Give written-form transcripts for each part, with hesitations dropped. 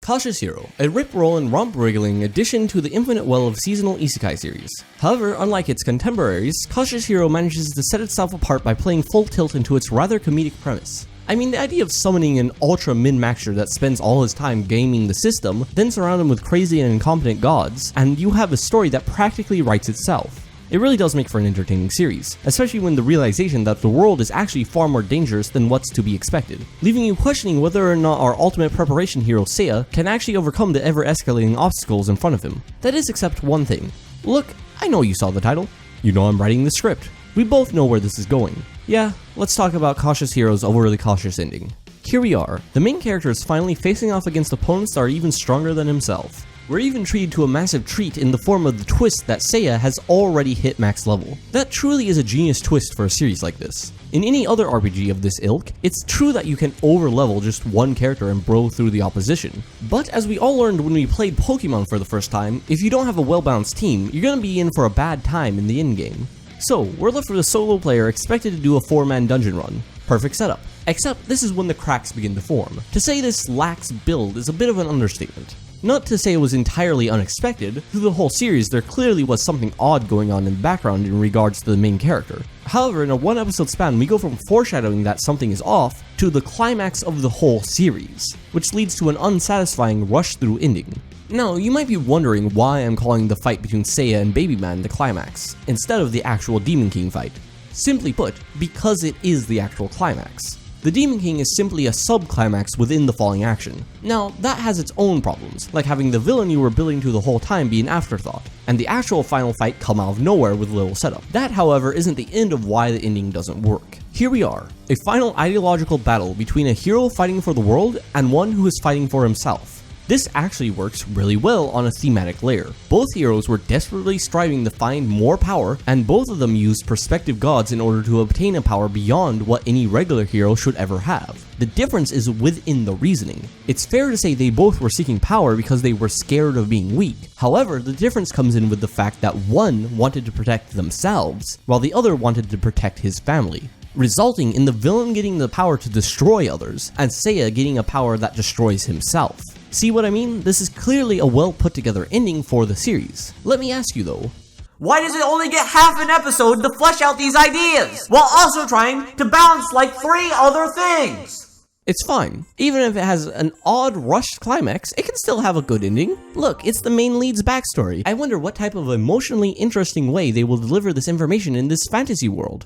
Cautious Hero, a rip-roll and romp-wriggling addition to the infinite well of seasonal isekai series. However, unlike its contemporaries, Cautious Hero manages to set itself apart by playing full tilt into its rather comedic premise. I mean, the idea of summoning an ultra min-maxer that spends all his time gaming the system, then surround him with crazy and incompetent gods, and you have a story that practically writes itself. It really does make for an entertaining series, especially when the realization that the world is actually far more dangerous than what's to be expected, leaving you questioning whether or not our ultimate preparation hero Seiya can actually overcome the ever-escalating obstacles in front of him. That is, except one thing. Look, I know you saw the title. You know I'm writing the script. We both know where this is going. Yeah, let's talk about Cautious Hero's overly cautious ending. Here we are. The main character is finally facing off against opponents that are even stronger than himself. We're even treated to a massive treat in the form of the twist that Seiya has already hit max level. That truly is a genius twist for a series like this. In any other RPG of this ilk, it's true that you can overlevel just one character and bro through the opposition. But as we all learned when we played Pokemon for the first time, if you don't have a well-balanced team, you're gonna be in for a bad time in the endgame. So, we're left with a solo player expected to do a 4-man dungeon run. Perfect setup. Except this is when the cracks begin to form. To say this lacks build is a bit of an understatement. Not to say it was entirely unexpected, through the whole series there clearly was something odd going on in the background in regards to the main character. However, in a 1-episode span we go from foreshadowing that something is off, to the climax of the whole series, which leads to an unsatisfying rush-through ending. Now, you might be wondering why I'm calling the fight between Seiya and Babyman the climax, instead of the actual Demon King fight. Simply put, because it is the actual climax. The Demon King is simply a sub-climax within the falling action. Now, that has its own problems, like having the villain you were building to the whole time be an afterthought, and the actual final fight come out of nowhere with little setup. That, however, isn't the end of why the ending doesn't work. Here we are, a final ideological battle between a hero fighting for the world and one who is fighting for himself. This actually works really well on a thematic layer. Both heroes were desperately striving to find more power, and both of them used perspective gods in order to obtain a power beyond what any regular hero should ever have. The difference is within the reasoning. It's fair to say they both were seeking power because they were scared of being weak. However, the difference comes in with the fact that one wanted to protect themselves, while the other wanted to protect his family, resulting in the villain getting the power to destroy others, and Seiya getting a power that destroys himself. See what I mean? This is clearly a well put together ending for the series. Let me ask you though, why does it only get half an episode to flesh out these ideas, while also trying to balance like 3 other things? It's fine. Even if it has an odd rushed climax, it can still have a good ending. Look, it's the main lead's backstory. I wonder what type of emotionally interesting way they will deliver this information in this fantasy world.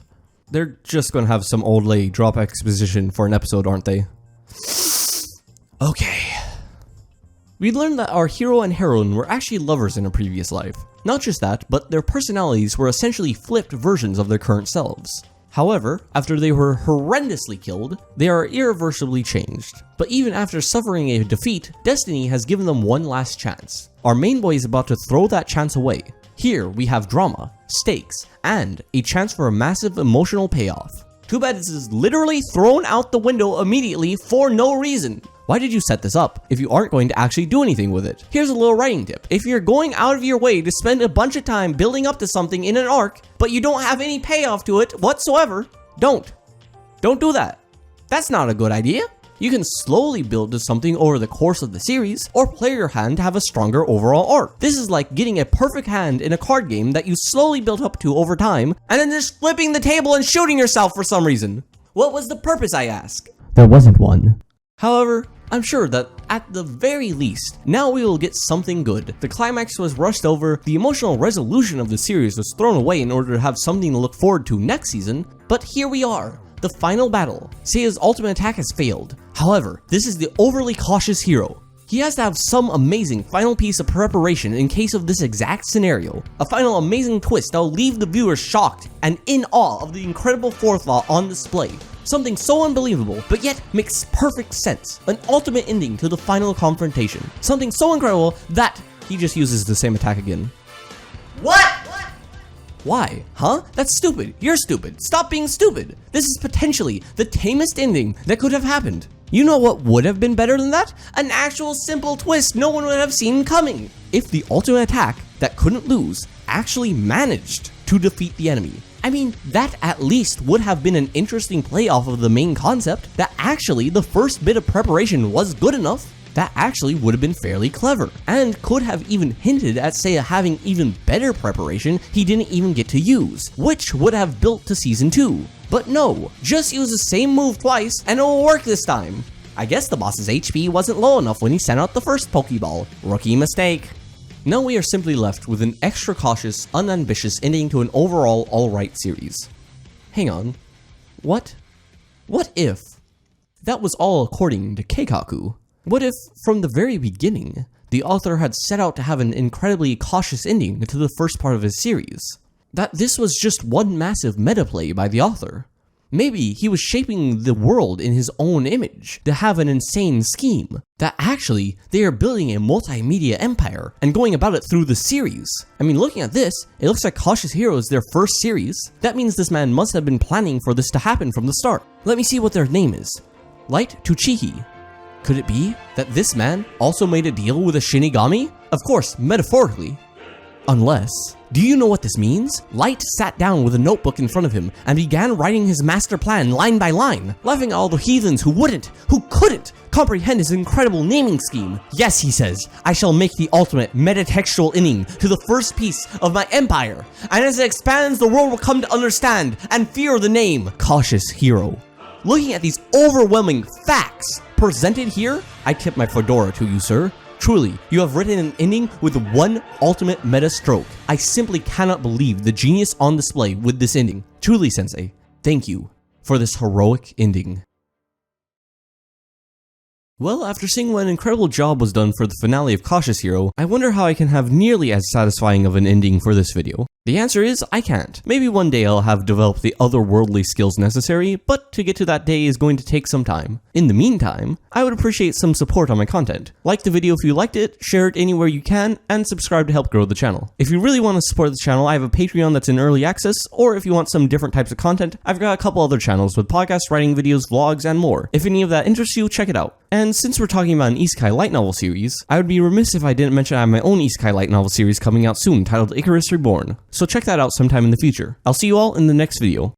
They're just gonna have some old lady drop exposition for an episode, aren't they? Okay. We learned that our hero and heroine were actually lovers in a previous life. Not just that, but their personalities were essentially flipped versions of their current selves. However, after they were horrendously killed, they are irreversibly changed. But even after suffering a defeat, destiny has given them one last chance. Our main boy is about to throw that chance away. Here we have drama, stakes, and a chance for a massive emotional payoff. Too bad this is literally thrown out the window immediately for no reason. Why did you set this up if you aren't going to actually do anything with it? Here's a little writing tip. If you're going out of your way to spend a bunch of time building up to something in an arc, but you don't have any payoff to it whatsoever, don't do that. That's not a good idea. You can slowly build to something over the course of the series, or play your hand to have a stronger overall arc. This is like getting a perfect hand in a card game that you slowly built up to over time, and then just flipping the table and shooting yourself for some reason. What was the purpose, I ask? There wasn't one. However, I'm sure that at the very least, now we will get something good. The climax was rushed over, the emotional resolution of the series was thrown away in order to have something to look forward to next season, but here we are. The final battle. Seiya's ultimate attack has failed. However, this is the overly cautious hero. He has to have some amazing final piece of preparation in case of this exact scenario. A final amazing twist that will leave the viewer shocked and in awe of the incredible forethought on display. Something so unbelievable, but yet makes perfect sense. An ultimate ending to the final confrontation. Something so incredible that he just uses the same attack again. What? Why? Huh? That's stupid. You're stupid. Stop being stupid. This is potentially the tamest ending that could have happened. You know what would have been better than that? An actual simple twist no one would have seen coming. If the ultimate attack that couldn't lose actually managed to defeat the enemy. I mean, that at least would have been an interesting play off of the main concept that actually the first bit of preparation was good enough. That actually would have been fairly clever, and could have even hinted at Seiya having even better preparation he didn't even get to use, which would have built to Season 2. But no, just use the same move twice and it will work this time. I guess the boss's HP wasn't low enough when he sent out the first Pokeball. Rookie mistake. Now we are simply left with an extra cautious, unambitious ending to an overall alright series. Hang on. What? What if? That was all according to Keikaku. What if, from the very beginning, the author had set out to have an incredibly cautious ending to the first part of his series? That this was just one massive metaplay by the author? Maybe he was shaping the world in his own image to have an insane scheme. That actually, they are building a multimedia empire and going about it through the series. I mean, looking at this, it looks like Cautious Hero is their first series. That means this man must have been planning for this to happen from the start. Let me see what their name is. Light Tuchihi. Could it be that this man also made a deal with a Shinigami? Of course, metaphorically. Unless... Do you know what this means? Light sat down with a notebook in front of him and began writing his master plan line by line, laughing at all the heathens who couldn't comprehend his incredible naming scheme. Yes, he says, I shall make the ultimate metatextual ending to the first piece of my empire, and as it expands, the world will come to understand and fear the name Cautious Hero. Looking at these overwhelming facts presented here, I tip my fedora to you, sir. Truly, you have written an ending with one ultimate meta stroke. I simply cannot believe the genius on display with this ending. Truly, Sensei, thank you for this heroic ending. Well, after seeing what an incredible job was done for the finale of Cautious Hero, I wonder how I can have nearly as satisfying of an ending for this video. The answer is, I can't. Maybe one day I'll have developed the otherworldly skills necessary, but to get to that day is going to take some time. In the meantime, I would appreciate some support on my content. Like the video if you liked it, share it anywhere you can, and subscribe to help grow the channel. If you really want to support the channel, I have a Patreon that's in early access, or if you want some different types of content, I've got a couple other channels with podcasts, writing videos, vlogs, and more. If any of that interests you, check it out. And since we're talking about an isekai light novel series, I would be remiss if I didn't mention I have my own isekai light novel series coming out soon titled Icarus Reborn. So check that out sometime in the future. I'll see you all in the next video.